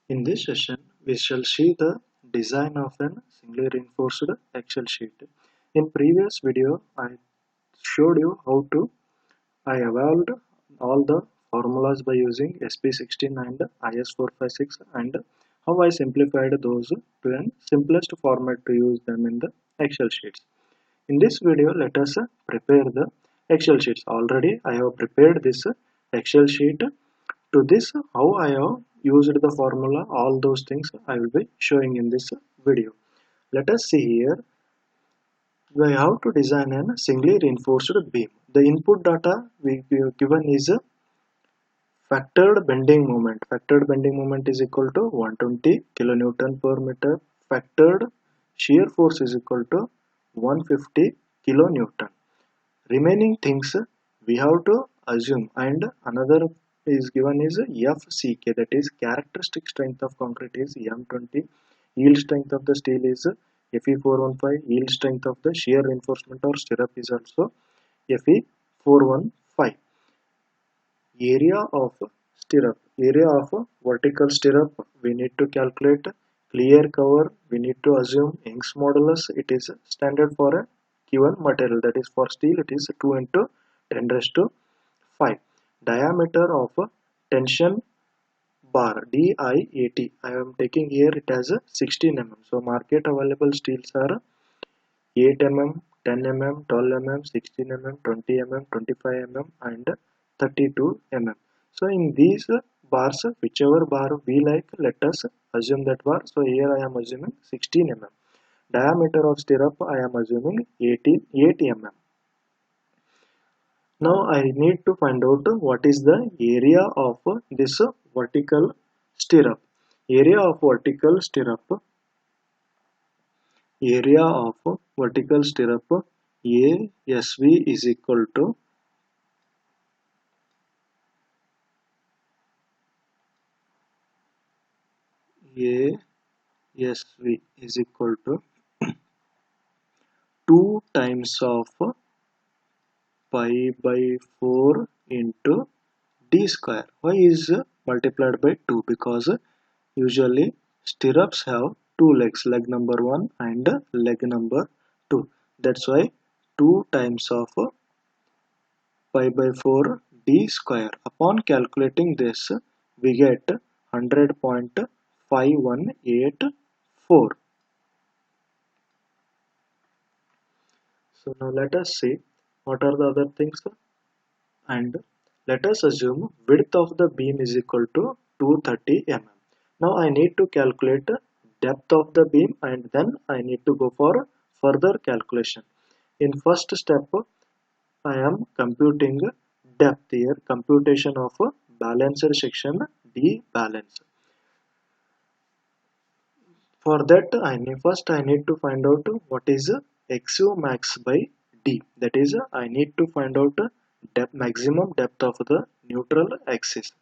In this session, we shall see the design of an singly reinforced Excel sheet. In previous video, I showed you how to I evolved all the formulas by using SP16 and IS456 and how I simplified those to an simplest format to use them in the Excel sheets. In this video, let us prepare the Excel sheets. Already I have prepared this Excel sheet. To this, how I have used the formula, all those things I will be showing in this video. Let us see here. We have to design a singly reinforced beam. The input data we given is a factored bending moment. Factored bending moment is equal to 120 kilonewton per meter. Factored shear force is equal to 150 kilonewton. Remaining things we have to assume, and another is given is FCK, that is characteristic strength of concrete is M20, yield strength of the steel is Fe415, yield strength of the shear reinforcement or stirrup is also Fe415. Area of stirrup, area of vertical stirrup we need to calculate. Clear cover we need to assume Young's modulus, it is standard for a given material, that is for steel it is 2 into 10 raised to 5. Diameter of tension bar DIAT, I am taking here it as a 16 mm. So market available steels are 8 mm, 10 mm, 12 mm, 16 mm, 20 mm, 25 mm and 32 mm. So in these bars, whichever bar we like, let us assume that bar. So here I am assuming 16 mm. Diameter of stirrup I am assuming 8 mm. Now I need to find out what is the area of this vertical stirrup. Area of vertical stirrup, area of vertical stirrup ASV is equal to ASV is equal to 2 times of pi by 4 into d square. Why is multiplied by 2? Because usually stirrups have two legs, leg number 1 and leg number 2. That's why 2 times of pi by 4 d square. Upon calculating this, we get 100.5184. So now let us see what are the other things, and let us assume width of the beam is equal to 230 mm. Now I need to calculate depth of the beam and then I need to go for further calculation. In first step I am computing depth here, computation of balanced section D balance. For that first I need to find out what is XU max by D. That is I need to find out depth, maximum depth of the neutral axis.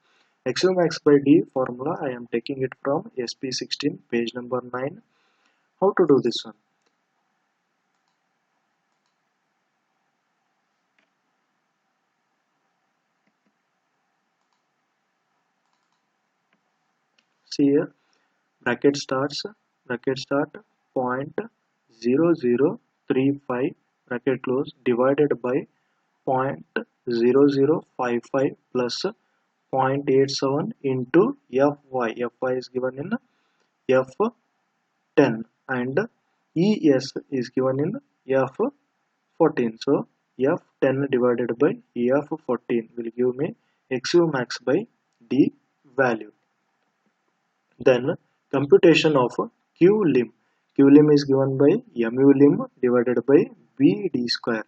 XU max by D formula I am taking it from SP16 page number 9. How to do this one? See here, bracket start 0.0035 bracket close divided by 0.0055 plus 0.87 into Fy. Fy is given in F10 and Es is given in F14. So F10 divided by F14 will give me XU max by D value. Then computation of Q lim. Q lim is given by mu lim divided by Bd square.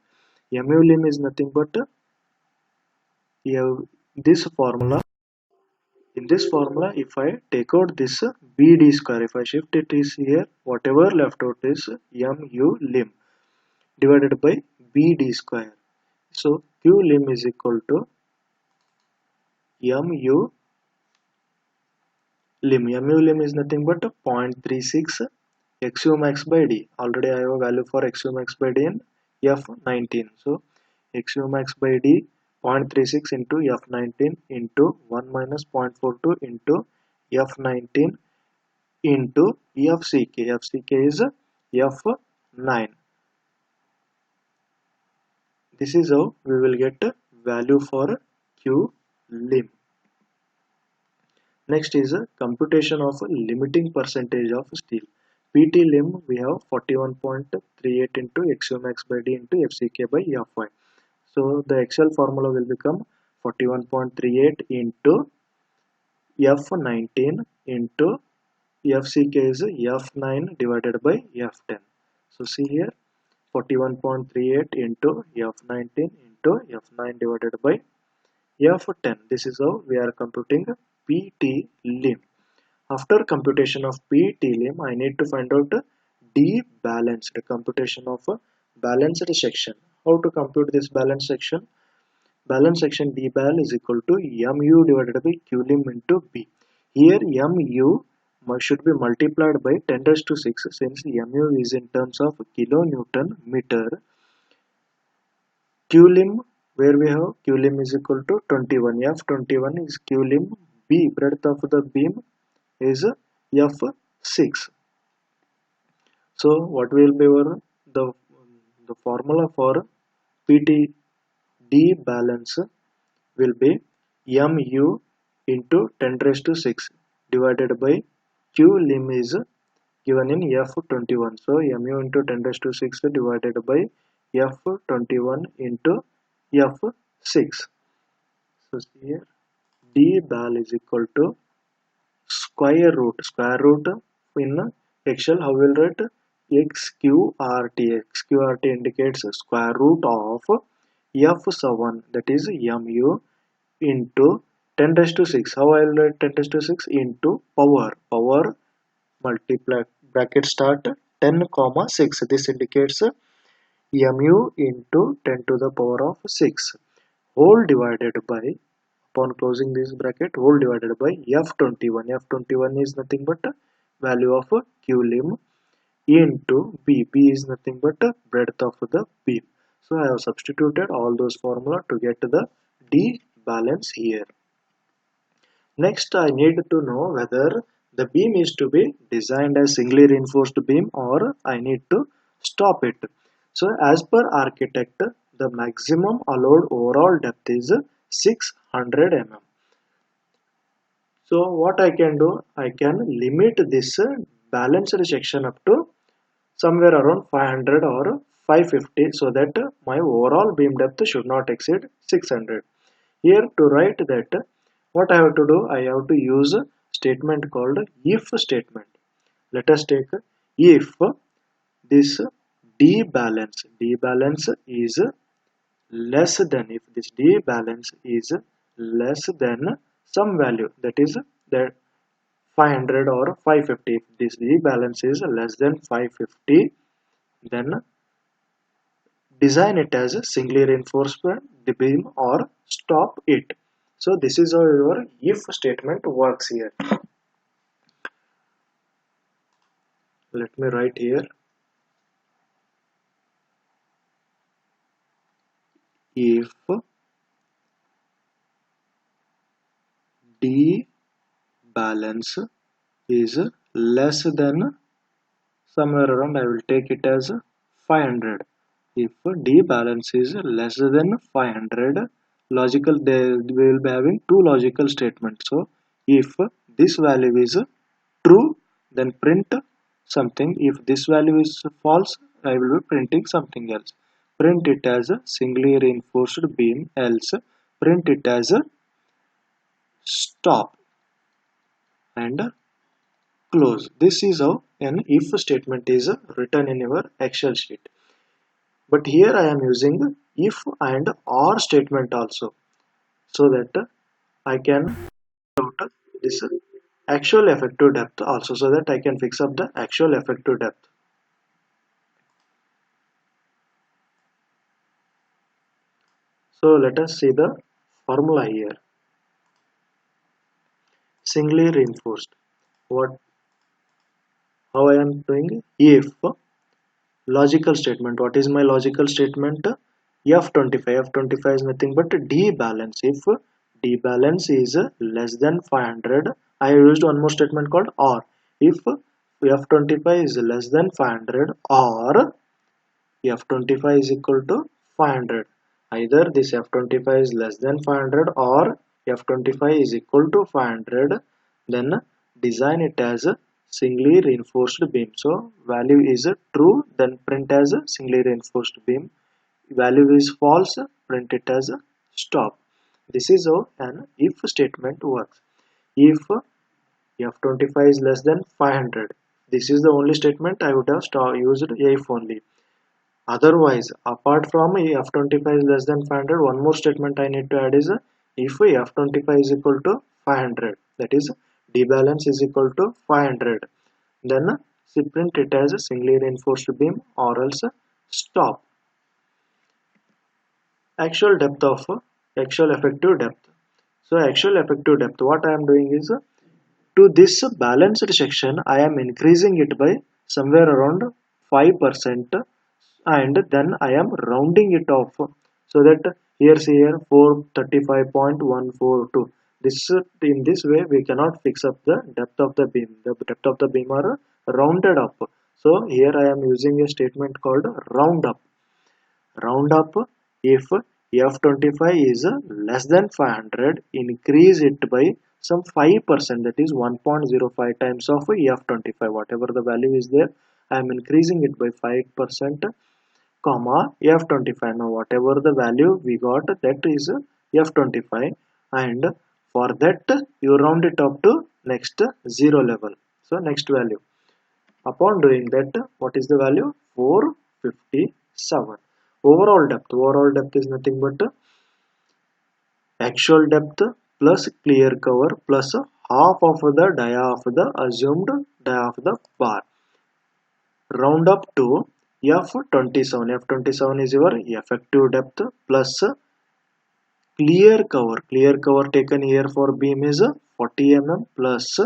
Mu lim is nothing but this formula. In this formula, if I take out this Bd square, if I shift it is here, whatever left out is mu lim divided by Bd square. So Q lim is equal to mu lim. Mu lim is nothing but 0.36 XU max by D. Already I have a value for XU max by D in F19. So XU max by D 0.36 into F19 into 1 minus 0.42 into F19 into FCK. FCK is F9. This is how we will get a value for Q lim. Next is a computation of a limiting percentage of steel. PT lim we have 41.38 into XU max by D into FCK by Fy. So the Excel formula will become 41.38 into F19 into FCK is F9 divided by F10. So see here 41.38 into F19 into F9 divided by F10. This is how we are computing PT lim. After computation of PT lim, I need to find out D balanced computation of a balanced section. How to compute this balanced section? Balance section D bal is equal to mu divided by Q lim into B. Here mu should be multiplied by 10 raised to 6 since mu is in terms of kilonewton meter. Q lim, where we have Q lim is equal to 21. F21 is Q lim. B, breadth of the beam is F6. So what will be the formula for PT D balance will be mu into 10 raised to 6 divided by Q lim is given in F21. So mu into 10 raised to 6 divided by F21 into F6. So here D bal is equal to square root in Excel how will write XQRT indicates square root of F7, that is mu into 10 raised to 6. How I will write 10 raised to 6 into power multiply bracket start 10 comma 6. This indicates mu into 10 to the power of 6 whole divided by, upon closing this bracket, whole divided by F21. F21 is nothing but value of Q lim into B. B is nothing but breadth of the beam. So I have substituted all those formula to get the D balance here. Next I need to know whether the beam is to be designed as singly reinforced beam or I need to stop it. So as per architect, the maximum allowed overall depth is 600 mm. So what I can do, I can limit this balanced section up to somewhere around 500 or 550 so that my overall beam depth should not exceed 600. Here to write that, what I have to do, I have to use a statement called if statement. Let us take if this D balance is less than, if this D balance is less than some value, that is that 500 or 550. If this D balance is less than 550, then design it as a singly reinforced beam or stop it. So this is how your if statement works here. Let me write here if D balance is less than somewhere around, I will take it as 500. If D balance is less than 500, logical, we will be having two logical statements. So if this value is true, then print something. If this value is false, I will be printing something else. Print it as a singly reinforced beam, else print it as a stop and close. This is how an if statement is written in your Excel sheet. But here I am using if and or statement also, so that I can out this actual effective depth also, so that I can fix up the actual effective depth. So let us see the formula here. Singly reinforced. How I am doing? If logical statement. What is my logical statement? F25. F25 is nothing but D balance. If D balance is less than 500. I used one more statement called or. If F25 is less than 500 or F25 is equal to 500. Either this F25 is less than 500 or F25 is equal to 500, then design it as a singly reinforced beam. So value is true, then print as a singly reinforced beam. Value is false, print it as a stop. This is how an if statement works. If F25 is less than 500, this is the only statement I would have used if only. Otherwise, apart from F25 is less than 500, one more statement I need to add is if F25 is equal to 500, that is D balance is equal to 500, then print it as a singly reinforced beam or else stop. Actual depth of actual effective depth. So actual effective depth, what I am doing is to this balanced section I am increasing it by somewhere around 5%, and then I am rounding it off so that here 435.142. This in this way we cannot fix up the depth of the beam. The depth of the beam are rounded up. So here I am using a statement called round up. Round up if F25 is less than 500, increase it by some 5%, that is 1.05 times of F25. Whatever the value is there, I am increasing it by 5%, comma F25. Now whatever the value we got, that is F25, and for that you round it up to next zero level. So next value. Upon doing that, what is the value? 457. Overall depth is nothing but actual depth plus clear cover plus half of the dia of the assumed dia of the bar. Round up to F27. F27 is your effective depth plus clear cover. Clear cover taken here for beam is 40 mm plus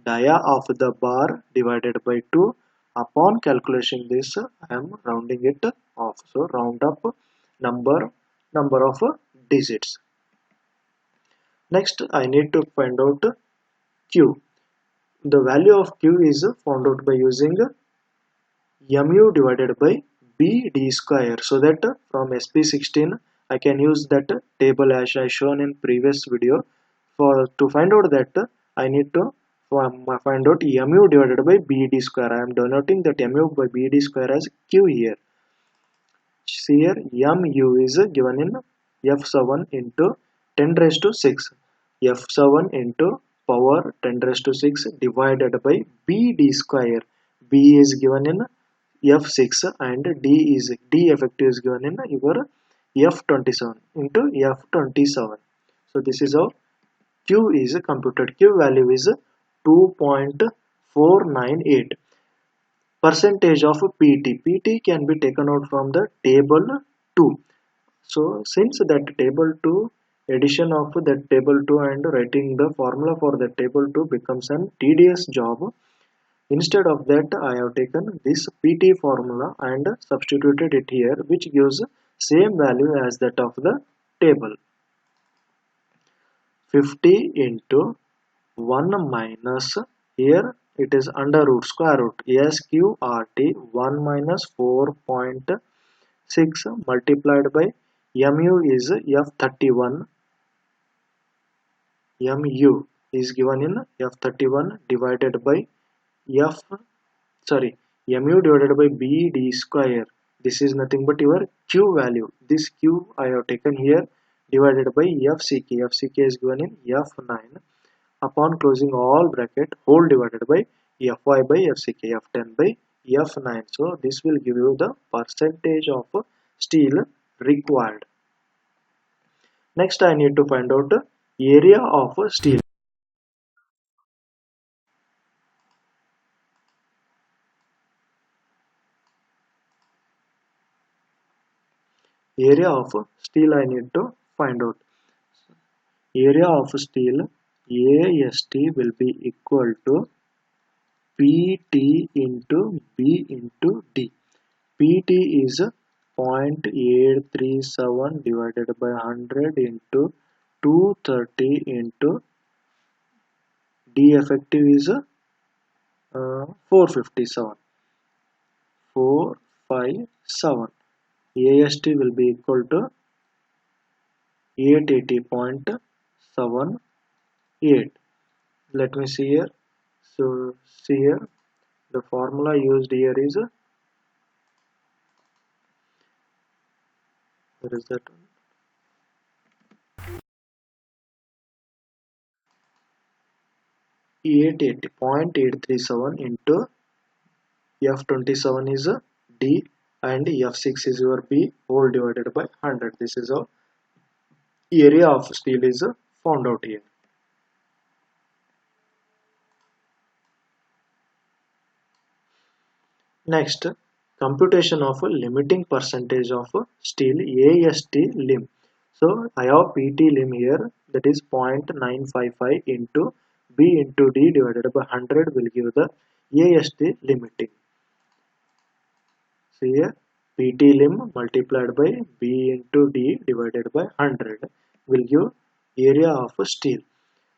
dia of the bar divided by 2. Upon calculation this, I am rounding it off. So round up number of digits. Next I need to find out Q. The value of Q is found out by using mu divided by bd square. So that from SP16 I can use that table as I shown in previous video. For to find out that I need to find out mu divided by bd square. I am denoting that mu by bd square as Q here. See here mu is given in F7 into 10 raised to 6. F7 into power 10 raised to 6 divided by bd square. B is given in F6 and D effective is given in your F27 into F27. So this is how Q is computed. Q value is 2.498. Percentage of PT. PT can be taken out from the table 2. So since that table 2, addition of that table 2 and writing the formula for that table 2 becomes an tedious job. Instead of that, I have taken this PT formula and substituted it here, which gives same value as that of the table. 50 into 1 minus, here it is under root square root SQRT 1 minus 4.6 multiplied by mu is F31. Mu is given in F31 divided by mu divided by bd square. This is nothing but your Q value. This Q I have taken here divided by FCK. FCK is given in F9. Upon closing all bracket, whole divided by Fy by FCK, F10 by F9. So this will give you the percentage of steel required. Next I need to find out area of steel. Area of steel I need to find out. Area of steel AST will be equal to PT into B into D. PT is 0.837 divided by 100 into 230 into D effective is 457. 457. AST will be equal to 880.78. Let me see here. So see here, the formula used here is where is that? 880.837 into F27 is D and F6 is your B whole divided by 100. This is how area of steel is found out here. Next, computation of a limiting percentage of steel AST lim. So I have PT lim here, that is 0.955 into B into D divided by 100 will give the AST limiting. So here PT lim multiplied by B into D divided by 100 will give area of steel.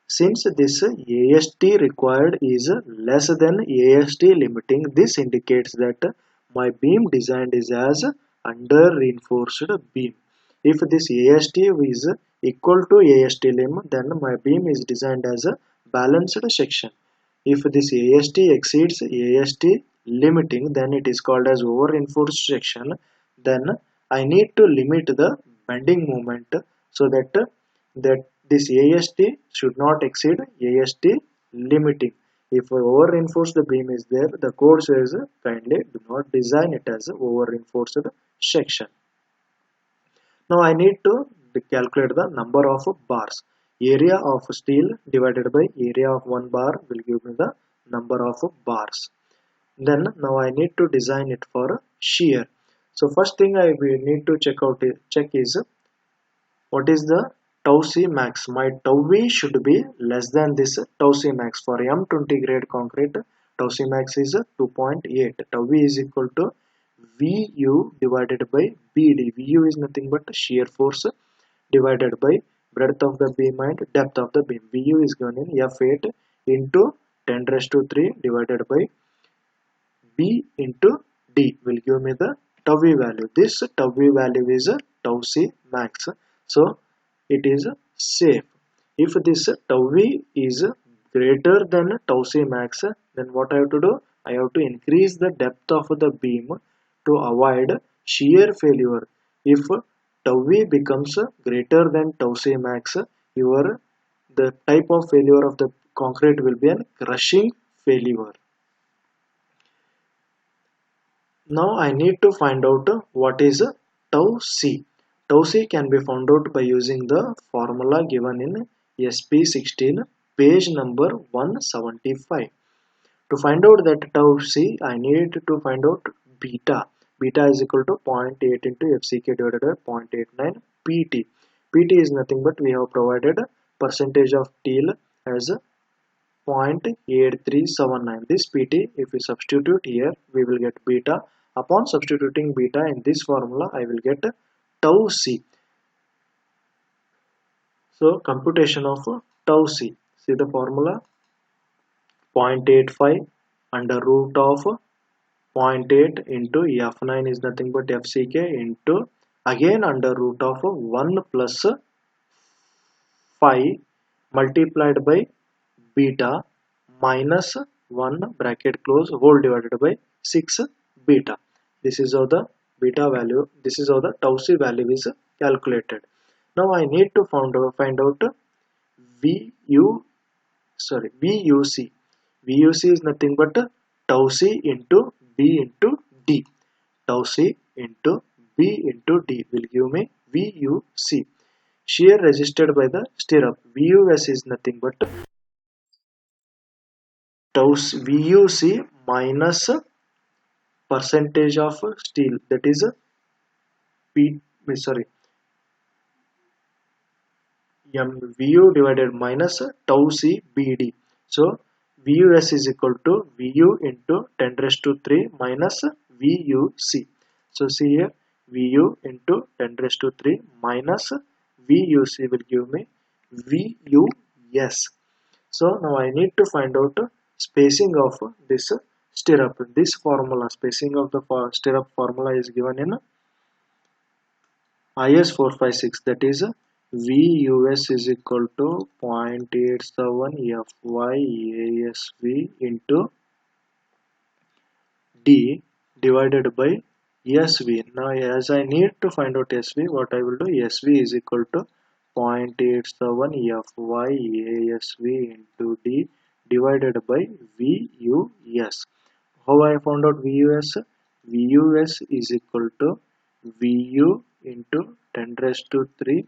Since this AST required is less than AST limiting, this indicates that my beam designed is as under reinforced beam. If this AST is equal to AST lim, then my beam is designed as a balanced section. If this AST exceeds AST limiting, then it is called as over reinforced section. Then I need to limit the bending moment so that this AST should not exceed AST limiting. If over reinforced beam is there, the code says kindly do not design it as over reinforced section. Now I need to calculate the number of bars. Area of steel divided by area of one bar will give me the number of bars. Then now I need to design it for shear. So first thing I will need to check is what is the TauC max. My TauV should be less than this TauC max. For M20 grade concrete, TauC max is 2.8. TauV is equal to VU divided by BD. VU is nothing but shear force divided by breadth of the beam and depth of the beam. VU is given in F8 into 10 raised to 3 divided by B into D will give me the TauV value. This TauV value is TauC max. So it is safe. If this TauV is greater than TauC max, then what I have to do? I have to increase the depth of the beam to avoid shear failure. If TauV becomes greater than TauC max, the type of failure of the concrete will be a crushing failure. Now I need to find out what is TauC. TauC can be found out by using the formula given in SP16 page number 175. To find out that TauC, I need to find out beta. Beta is equal to 0.8 into FCK divided by 0.89 PT. PT is nothing but we have provided percentage of steel as 0.8379. This PT, if we substitute here, we will get beta. Upon substituting beta in this formula, I will get TauC. So computation of TauC. See the formula: 0.85 under root of 0.8 into F9 is nothing but FCK into again under root of 1 plus 5 multiplied by beta minus 1 bracket close whole divided by 6 beta. This is how the beta value, this is how the TauC value is calculated. Now I need to find out VUC. VUC is nothing but TauC into B into D. TauC into B into D will give me VUC. Shear resisted by the stirrup. VUS is nothing but VUC minus percentage of steel, that is VU divided minus TauC BD. So VUS is equal to VU into 10 raised to 3 minus VUC. So see here, VU into 10 raised to 3 minus VUC will give me VUS. So now I need to find out spacing of this stirrup. This formula, spacing of the stirrup formula is given in IS 456, that is VUS is equal to 0.87 FYASV into D divided by SV. Now as I need to find out SV, what I will do, SV is equal to 0.87 FYASV into D divided by VUS. How I found out VUS? VUS is equal to VU into 10 raised to 3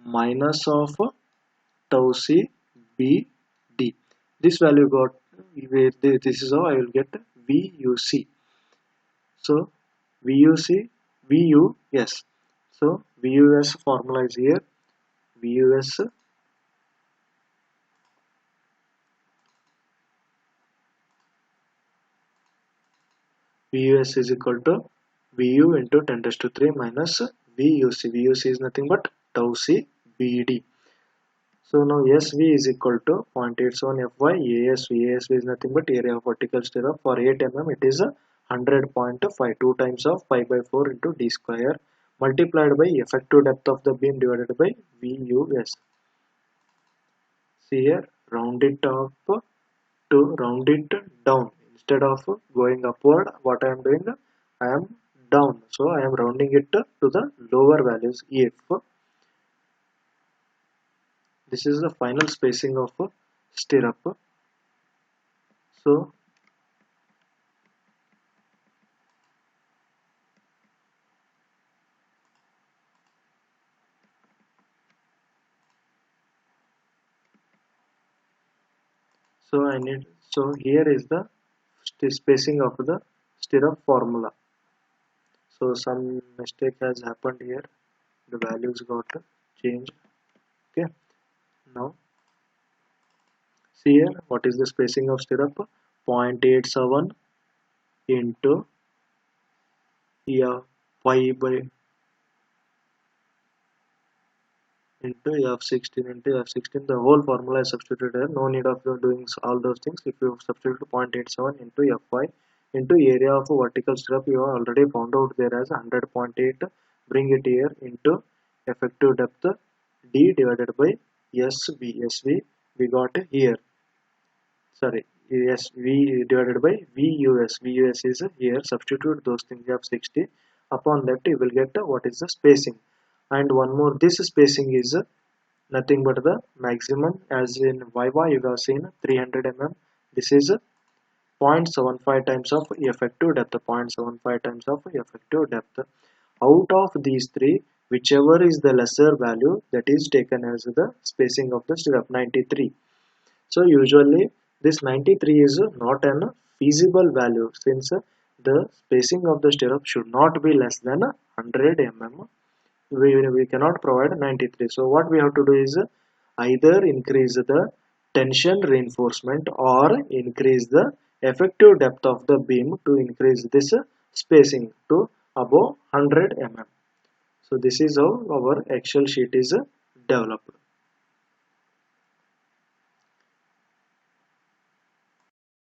minus of TauC BD. This value got, this is how I will get VUC. So VUC, VUS. So VUS formula is here. VUS VUS is equal to VU into 10 raised to 3 minus VUC. VUC is nothing but TauC BD. So now SV is equal to 0.87 FY ASV. ASV is nothing but area of vertical stirrup. For 8 mm it is 100.5, 2 times of pi by 4 into D square multiplied by effective depth of the beam divided by VUS. See here, round it up to round it down. Instead of going upward, what I am doing, I am down. So I am rounding it to the lower values if. This is the final spacing of stirrup. So here is the spacing of the stirrup formula. So some mistake has happened here. The values got changed. Okay. Now see here, what is the spacing of stirrup? 0.87 into pi by into F16 into F16. The whole formula is substituted here. No need of doing all those things. If you substitute 0.87 into Fy into area of vertical stirrup, you have already found out there as 100.8. Bring it here into effective depth D divided by SV. SV we got here. Sorry, SV divided by VUS. VUS is here. Substitute those things. You have 60. Upon that you will get what is the spacing. And one more, this spacing is nothing but the maximum, as in Viva you have seen 300 mm. This is 0.75 times of effective depth. 0.75 times of effective depth. Out of these three, whichever is the lesser value, that is taken as the spacing of the stirrup, 93. So usually this 93 is not an feasible value, since the spacing of the stirrup should not be less than 100 mm. We cannot provide 93. So what we have to do is either increase the tension reinforcement or increase the effective depth of the beam to increase this spacing to above 100 mm. So this is how our Excel sheet is developed.